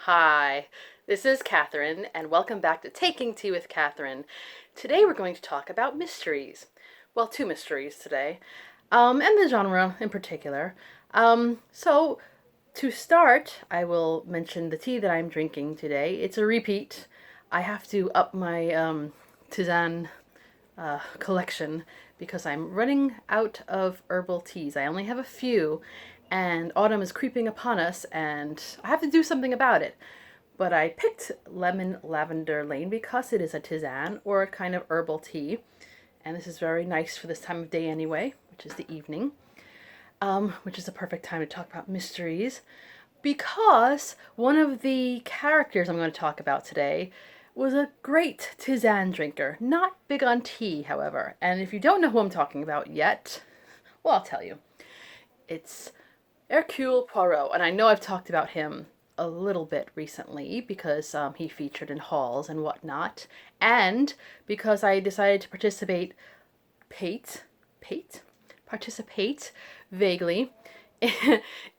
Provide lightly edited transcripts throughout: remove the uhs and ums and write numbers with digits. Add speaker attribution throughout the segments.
Speaker 1: Hi, this is Catherine, and welcome back to Taking Tea with Catherine. Today we're going to talk about mysteries. Well, two mysteries today, and the genre in particular. So, to start, I will mention the tea that I'm drinking today. It's a repeat. I have to up my tisane collection because I'm running out of herbal teas. I only have a few, and autumn is creeping upon us, and I have to do something about it. But I picked lemon lavender lane because it is a tisane or a kind of herbal tea, and this is very nice for this time of day anyway, which is the evening, which is the perfect time to talk about mysteries because one of the characters I'm going to talk about today was a great tisane drinker. Not big on tea, however. And if you don't know who I'm talking about yet, well, I'll tell you. It's Hercule Poirot, and I know I've talked about him a little bit recently because he featured in halls and whatnot, and because I decided to pate, participate vaguely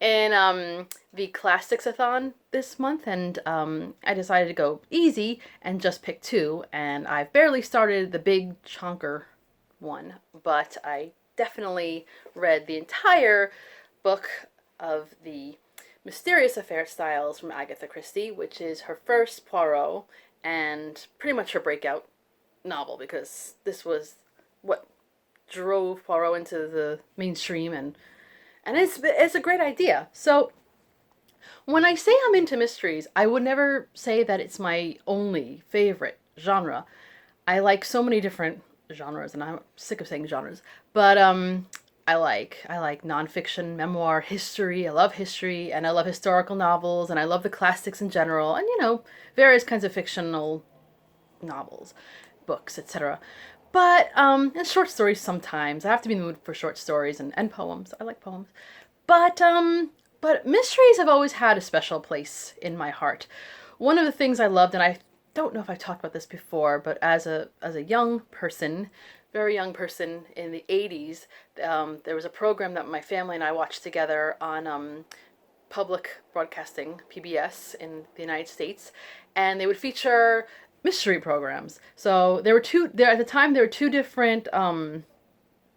Speaker 1: in the Classics-a-thon this month, and I decided to go easy and just pick two, and I've barely started the big chonker one, but I definitely read the entire book of the Mysterious Affair Styles from Agatha Christie, which is her first Poirot and pretty much her breakout novel because this was what drove Poirot into the mainstream, and it's a great idea. So when I say I'm into mysteries, I would never say that it's my only favorite genre. I like so many different genres, and I'm sick of saying genres. But I like nonfiction, memoir, history. I love history, and I love historical novels, and I love the classics in general, and various kinds of fictional novels, books, etc. But and short stories sometimes. I have to be in the mood for short stories and poems. I like poems. But but mysteries have always had a special place in my heart. One of the things I loved, and I don't know if I've talked about this before, but as a young person, very young person in the 80s, there was a program that my family and I watched together on public broadcasting, PBS, in the United States, and they would feature mystery programs. So there were two there at the time. There were two different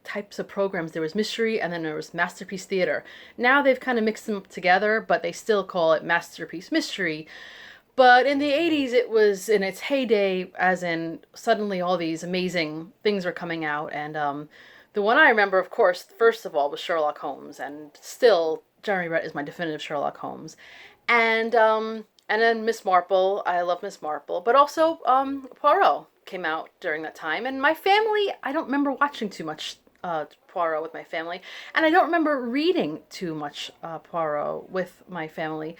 Speaker 1: types of programs. There was mystery, and then there was masterpiece theater. Now they've kind of mixed them together, but they still call it masterpiece mystery. But in the 80s, it was in its heyday, as in suddenly all these amazing things were coming out. And the one I remember, of course, first of all, was Sherlock Holmes. And still, Jeremy Brett is my definitive Sherlock Holmes. And then Miss Marple. I love Miss Marple. But also Poirot came out during that time. And my family, I don't remember watching too much Poirot with my family. And I don't remember reading too much Poirot with my family.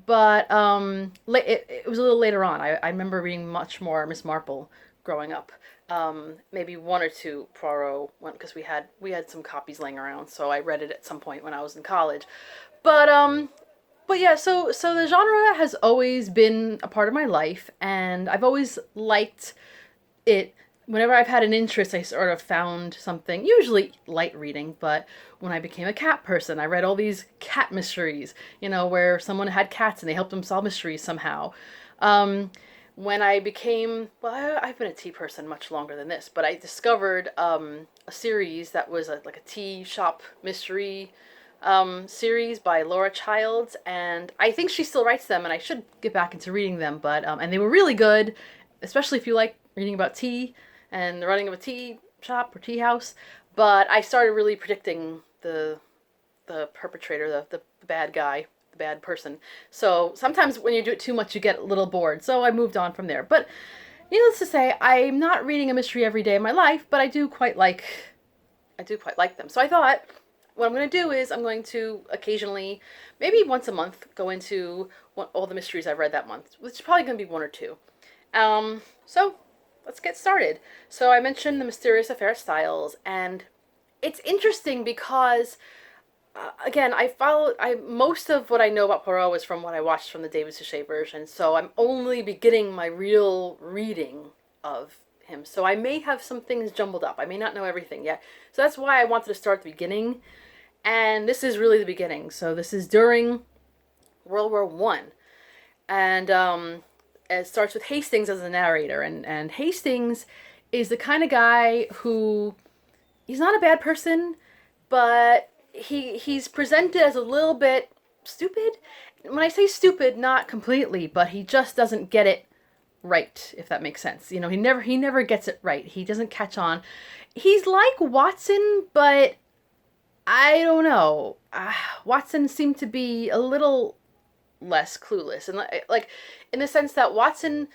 Speaker 1: But it was a little later on. I remember reading much more Miss Marple growing up. Maybe one or two Poirot, because we had some copies laying around, so I read it at some point when I was in college. But yeah, so the genre has always been a part of my life, and I've always liked it. Whenever I've had an interest, I sort of found something, usually light reading, but when I became a cat person, I read all these cat mysteries, where someone had cats and they helped them solve mysteries somehow. When I became, well, I've been a tea person much longer than this, but I discovered a series that was like a tea shop mystery series by Laura Childs, and I think she still writes them, and I should get back into reading them, but and they were really good, especially if you like reading about tea and the running of a tea shop or tea house. But I started really predicting the perpetrator, the bad guy, the bad person. So sometimes when you do it too much, you get a little bored. So I moved on from there. But needless to say, I'm not reading a mystery every day of my life, but I do quite like them. So I thought what I'm going to do is I'm going to occasionally, maybe once a month, go into all the mysteries I've read that month, which is probably going to be one or two. So let's get started. So I mentioned the Mysterious Affair Styles, and it's interesting because, again, most of what I know about Poirot is from what I watched from the David Suchet version, so I'm only beginning my real reading of him. So I may have some things jumbled up. I may not know everything yet. So that's why I wanted to start at the beginning, and this is really the beginning. So this is during World War One. And it starts with Hastings as the narrator, and Hastings is the kind of guy who he's not a bad person, but he's presented as a little bit stupid. When I say stupid, not completely, but he just doesn't get it right, if that makes sense. You know, he never gets it right. He doesn't catch on. He's like Watson, but I don't know. Watson seemed to be a little less clueless, and like in the sense that Watson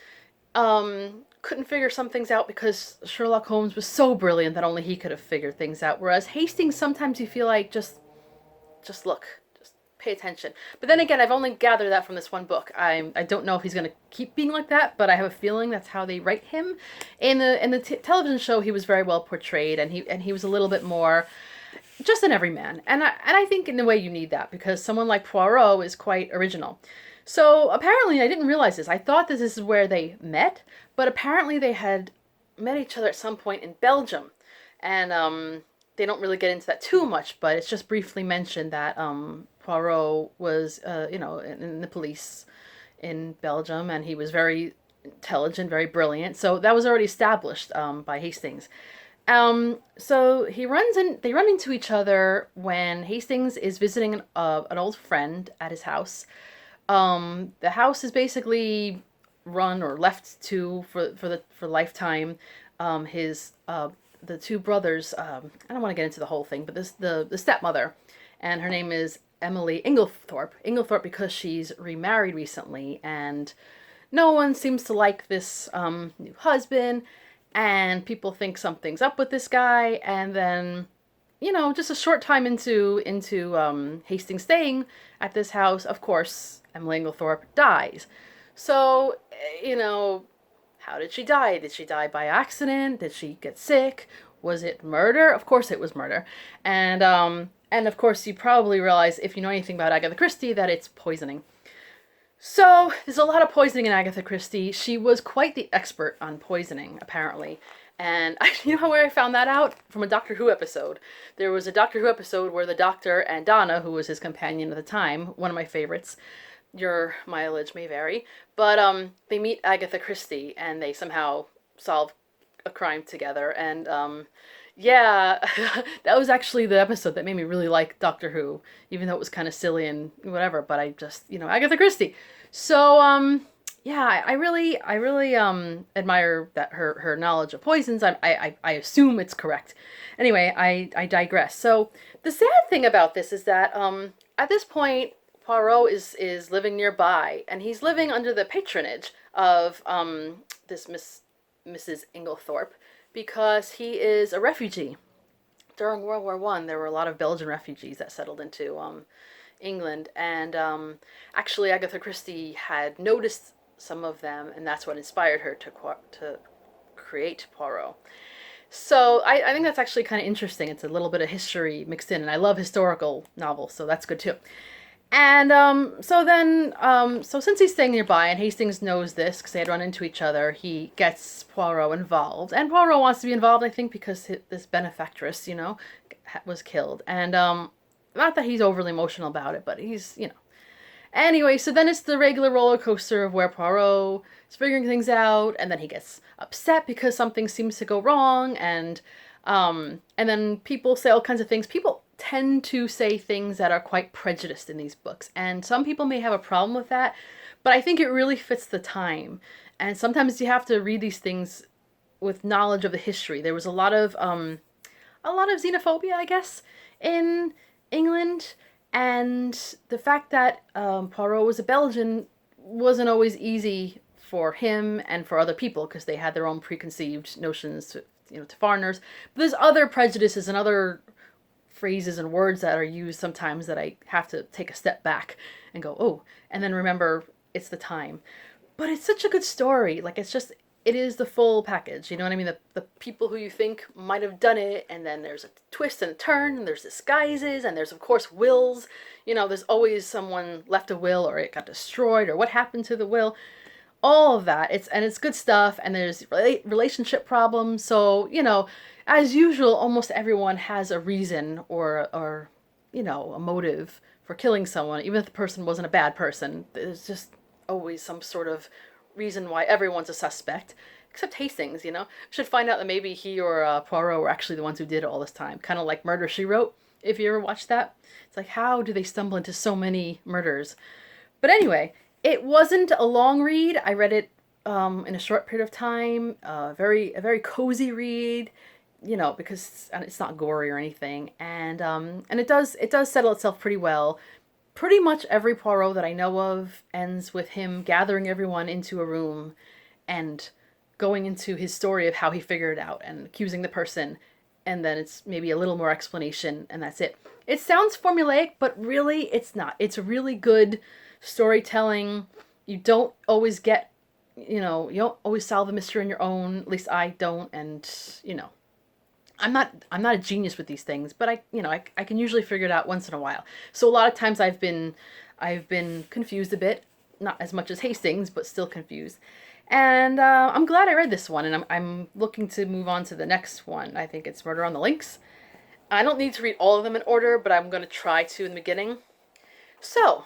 Speaker 1: couldn't figure some things out because Sherlock Holmes was so brilliant that only he could have figured things out. Whereas Hastings, sometimes you feel like just look, just pay attention. But then again, I've only gathered that from this one book. I don't know if he's going to keep being like that, but I have a feeling that's how they write him. In the television show, he was very well portrayed, and he was a little bit more just an everyman. And I think in a way you need that because someone like Poirot is quite original. So apparently, I didn't realize this. I thought that this is where they met, but apparently they had met each other at some point in Belgium, and they don't really get into that too much. But it's just briefly mentioned that Poirot was, in the police in Belgium, and he was very intelligent, very brilliant. So that was already established by Hastings. So they run into each other when Hastings is visiting an old friend at his house. The house is basically run or left to for lifetime. His the two brothers. I don't want to get into the whole thing, but the stepmother, and her name is Emily Inglethorpe. Inglethorpe because she's remarried recently, and no one seems to like this new husband, and people think something's up with this guy, and then just a short time into Hastings staying at this house, of course, Emily Inglethorpe dies. So, how did she die? Did she die by accident? Did she get sick? Was it murder? Of course it was murder. And of course you probably realize, if you know anything about Agatha Christie, that it's poisoning. So, there's a lot of poisoning in Agatha Christie. She was quite the expert on poisoning, apparently. And you know where I found that out? From a Doctor Who episode. There was a Doctor Who episode where the Doctor and Donna, who was his companion at the time, one of my favorites, your mileage may vary, but they meet Agatha Christie and they somehow solve a crime together. And yeah, that was actually the episode that made me really like Doctor Who, even though it was kind of silly and whatever, but I just, Agatha Christie. So, yeah, I really admire that her knowledge of poisons. I assume it's correct. Anyway, I digress. So the sad thing about this is that at this point Poirot is living nearby, and he's living under the patronage of this Mrs. Inglethorpe because he is a refugee. During World War One, there were a lot of Belgian refugees that settled into England, and actually Agatha Christie had noticed some of them, and that's what inspired her to create Poirot. So I think that's actually kind of interesting. It's a little bit of history mixed in, and I love historical novels, so that's good too. And so since he's staying nearby, and Hastings knows this because they had run into each other, he gets Poirot involved. And Poirot wants to be involved, I think, because this benefactress, was killed. And not that he's overly emotional about it, but he's. Anyway, so then it's the regular roller coaster of where Poirot is figuring things out, and then he gets upset because something seems to go wrong, and then people say all kinds of things. People tend to say things that are quite prejudiced in these books, and some people may have a problem with that, but I think it really fits the time. And sometimes you have to read these things with knowledge of the history. There was a lot of xenophobia, I guess, in England, and the fact that Poirot was a Belgian wasn't always easy for him and for other people because they had their own preconceived notions to foreigners. But there's other prejudices and other phrases and words that are used sometimes that I have to take a step back and go, oh, and then remember it's the time. But it's such a good story. Like, it is the full package. You know what I mean? The people who you think might have done it, and then there's a twist and a turn, and there's disguises, and there's, of course, wills. There's always someone left a will, or it got destroyed, or what happened to the will. All of that. It's good stuff, and there's relationship problems. So, as usual, almost everyone has a reason or a motive for killing someone, even if the person wasn't a bad person. There's just always some sort of reason why everyone's a suspect, except Hastings. Should find out that maybe he or Poirot were actually the ones who did it all this time, kind of like Murder She Wrote. If you ever watched that, it's like, how do they stumble into so many murders? But anyway, it wasn't a long read. I read it in a short period of time. A very cozy read, because it's not gory or anything, and it does settle itself pretty well. Pretty much every Poirot that I know of ends with him gathering everyone into a room and going into his story of how he figured it out and accusing the person, and then it's maybe a little more explanation, and that's it. It sounds formulaic, but really it's not. It's really good storytelling. You don't always get, you don't always solve the mystery on your own. At least I don't, and I'm not a genius with these things, but I can usually figure it out once in a while. So a lot of times I've been confused a bit, not as much as Hastings, but still confused. And I'm glad I read this one, and I'm looking to move on to the next one. I think it's Murder on the Links. I don't need to read all of them in order, but I'm going to try to in the beginning. So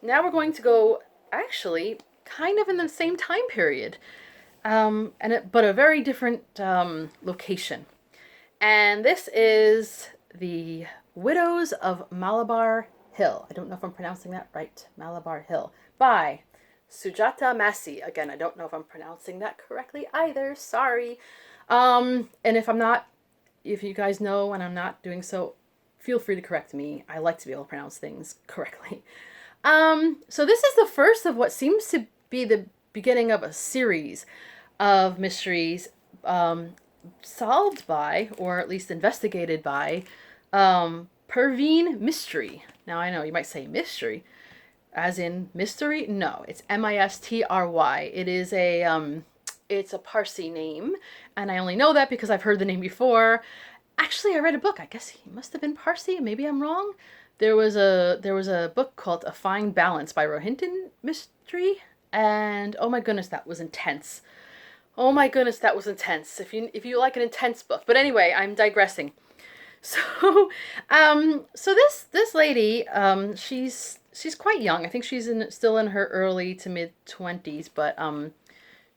Speaker 1: now we're going to go actually kind of in the same time period, but a very different location. And this is The Widows of Malabar Hill. I don't know if I'm pronouncing that right. Malabar Hill. By Sujata Massey. Again, I don't know if I'm pronouncing that correctly either. Sorry. And if you guys know and I'm not doing so, feel free to correct me. I like to be able to pronounce things correctly. So this is the first of what seems to be the beginning of a series of mysteries solved by, or at least investigated by, Perveen Mystery. Now I know you might say mystery, as in mystery. No, it's Mistry. It is it's a Parsi name, and I only know that because I've heard the name before. Actually, I read a book. I guess he must have been Parsi. Maybe I'm wrong. There was a book called A Fine Balance by Rohinton Mystery, and oh my goodness, that was intense. Oh my goodness, that was intense. If you like an intense book. But anyway, I'm digressing. So, this lady, she's quite young. I think she's still in her early to mid 20s, but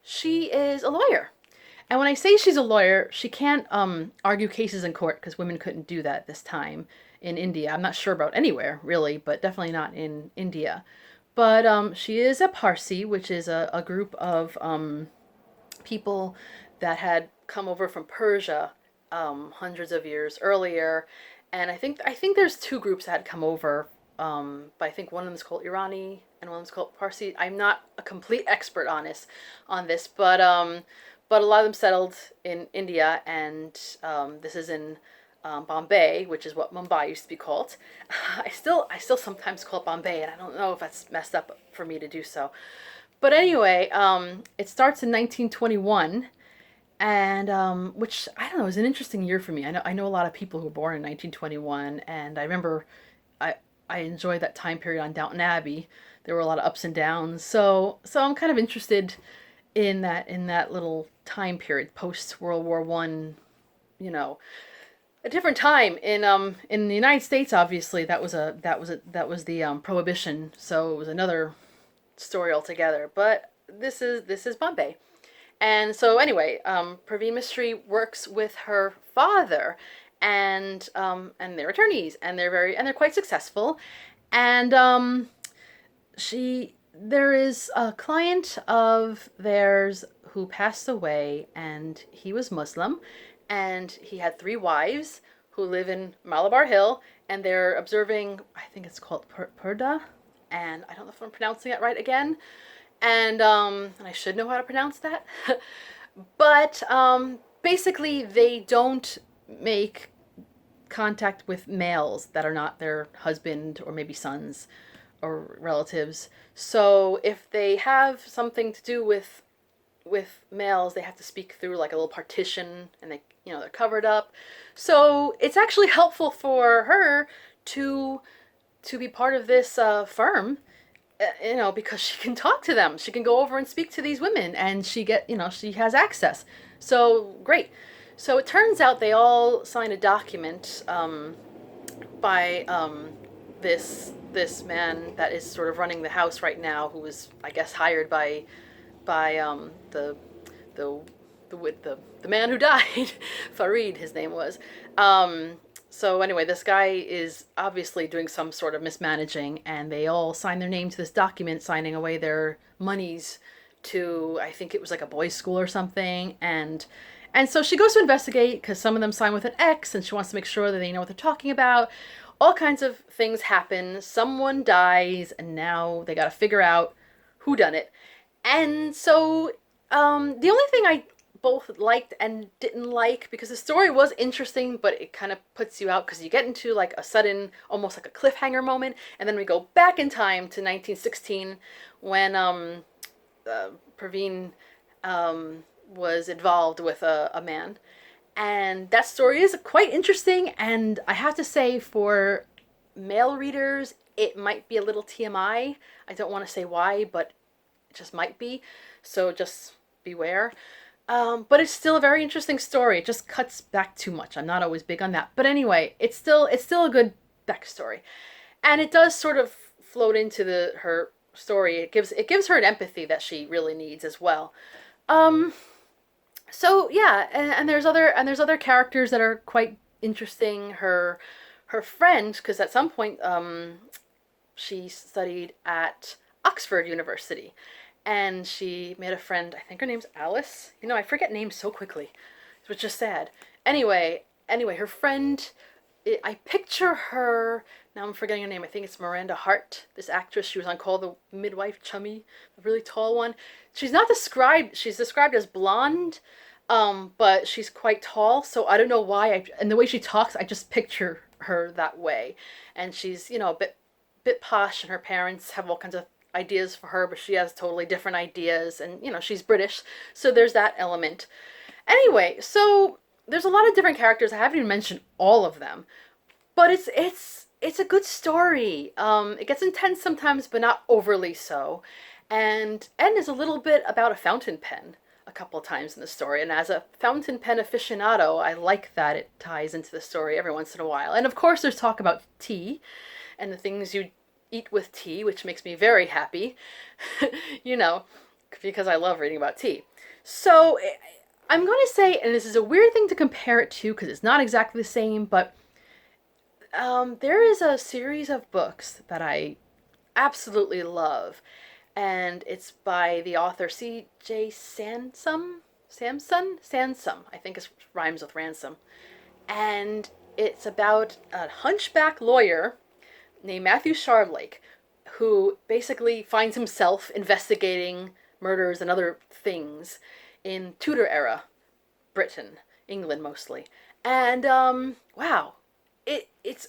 Speaker 1: she is a lawyer. And when I say she's a lawyer, she can't argue cases in court because women couldn't do that this time in India. I'm not sure about anywhere really, but definitely not in India. But she is a Parsi, which is a group of people that had come over from Persia hundreds of years earlier, and I think there's two groups that had come over. But I think one of them is called Irani and one of them is called Parsi. I'm not a complete expert on this, but a lot of them settled in India, and this is in Bombay, which is what Mumbai used to be called. I still sometimes call it Bombay, and I don't know if that's messed up for me to do so. But anyway, it starts in 1921, and which I don't know is an interesting year for me. I know a lot of people who were born in 1921, and I remember I enjoyed that time period on Downton Abbey. There were a lot of ups and downs, so I'm kind of interested in that little time period post World War One. A different time in the United States. Obviously, that was the Prohibition, so it was another story altogether. But this is Bombay, and so anyway, Praveen Mystery works with her father, and they're attorneys, and they're quite successful, and there is a client of theirs who passed away, and he was Muslim, and he had 3 wives who live in Malabar Hill, and they're observing, I think it's called Purda, and I don't know if I'm pronouncing it right again, and I should know how to pronounce that, but basically they don't make contact with males that are not their husband or maybe sons or relatives. So if they have something to do with males, they have to speak through like a little partition, and they're covered up. So it's actually helpful for her to be part of this firm, because she can talk to them. She can go over and speak to these women, and she has access. So great. So it turns out they all sign a document by this man that is sort of running the house right now, who was, I guess, hired by the the man who died, Farid, his name was. Um, so anyway, this guy is obviously doing some sort of mismanaging, and they all sign their name to this document, signing away their monies to, I think it was like a boys' school or something, and so she goes to investigate because some of them sign with an X, and she wants to make sure that they know what they're talking about. All kinds of things happen. Someone dies, and now they got to figure out who done it. And so the only thing I both liked and didn't like, because the story was interesting, but it kind of puts you out because you get into like a sudden, almost like a cliffhanger moment, and then we go back in time to 1916 when Praveen was involved with a man. And that story is quite interesting, and I have to say, for male readers, it might be a little TMI. I don't want to say why, but it just might be. So just beware. But it's still a very interesting story. It just cuts back too much. I'm not always big on that. But anyway, it's still a good backstory. And it does sort of float into her story. It gives her an empathy that she really needs as well. Um, so yeah, and there's other characters that are quite interesting. Her friend, because at some point she studied at Oxford University, and she made a friend. I think her name's Alice. I forget names so quickly, which is sad. Anyway, her friend. I picture her. Now I'm forgetting her name. I think it's Miranda Hart. This actress. She was on Call the Midwife. Chummy, the really tall one. She's not described. She's described as blonde, but she's quite tall. So I don't know why. And the way she talks, I just picture her that way. And she's a bit posh, and her parents have all kinds of ideas for her, but she has totally different ideas, and she's British, so there's that element. Anyway, so there's a lot of different characters. I haven't even mentioned all of them, but it's a good story. It gets intense sometimes, but not overly so. And N is a little bit about a fountain pen a couple of times in the story, and as a fountain pen aficionado, I like that it ties into the story every once in a while. And of course, there's talk about tea and the things you eat with tea, which makes me very happy, you know, because I love reading about tea. So I'm going to say, and this is a weird thing to compare it to because it's not exactly the same, but there is a series of books that I absolutely love, and it's by the author C.J. Sansom, I think it rhymes with ransom, and it's about a hunchback lawyer named Matthew Shardlake, who basically finds himself investigating murders and other things in Tudor era Britain, England mostly. And wow,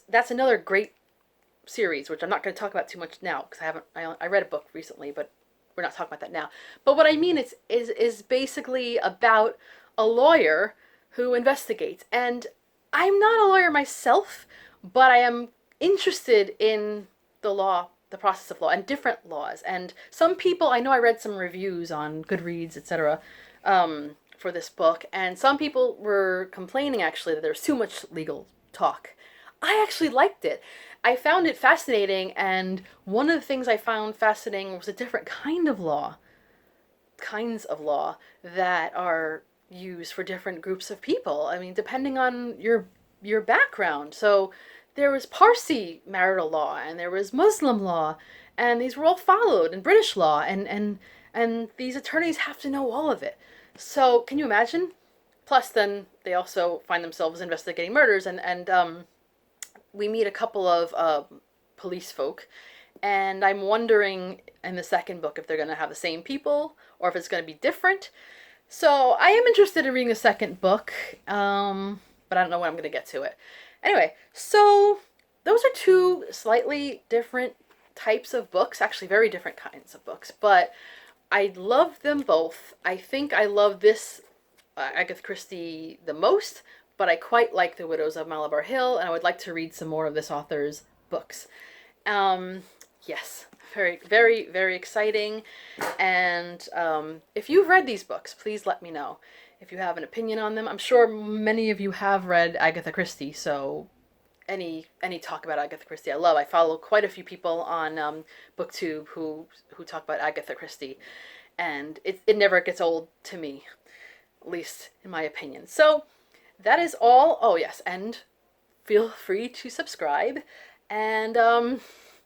Speaker 1: that's another great series, which I'm not going to talk about too much now because I read a book recently, but we're not talking about that now. But what I mean is basically about a lawyer who investigates, and I'm not a lawyer myself, but I am interested in the law, the process of law, and different laws. And some people, I know I read some reviews on Goodreads, etc., for this book, and some people were complaining actually that there's too much legal talk. I actually liked it. I found it fascinating, and one of the things I found fascinating was a different kinds of law that are used for different groups of people. I mean, depending on your background. So there was Parsi marital law, and there was Muslim law, and these were all followed, and British law, and these attorneys have to know all of it. So can you imagine? Plus, then they also find themselves investigating murders, and we meet a couple of police folk, and I'm wondering in the second book if they're going to have the same people or if it's going to be different. So I am interested in reading the second book, but I don't know when I'm going to get to it. Anyway, so those are two slightly different types of books, actually very different kinds of books, but I love them both. I think I love this Agatha Christie the most, but I quite like The Widows of Malabar Hill, and I would like to read some more of this author's books. Yes, very, very, very exciting. And if you've read these books, please let me know if you have an opinion on them. I'm sure many of you have read Agatha Christie, so any talk about Agatha Christie. I follow quite a few people on BookTube who talk about Agatha Christie, and it never gets old to me, at least in my opinion. So that is all. Oh yes, and feel free to subscribe. And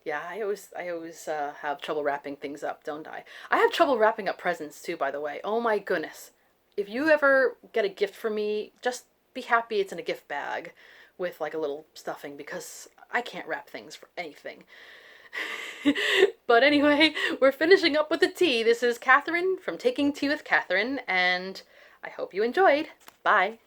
Speaker 1: yeah, I always have trouble wrapping things up, don't I? I have trouble wrapping up presents too, by the way. Oh my goodness. If you ever get a gift from me, just be happy it's in a gift bag with like a little stuffing, because I can't wrap things for anything. But anyway, we're finishing up with the tea. This is Catherine from Taking Tea with Catherine, and I hope you enjoyed. Bye.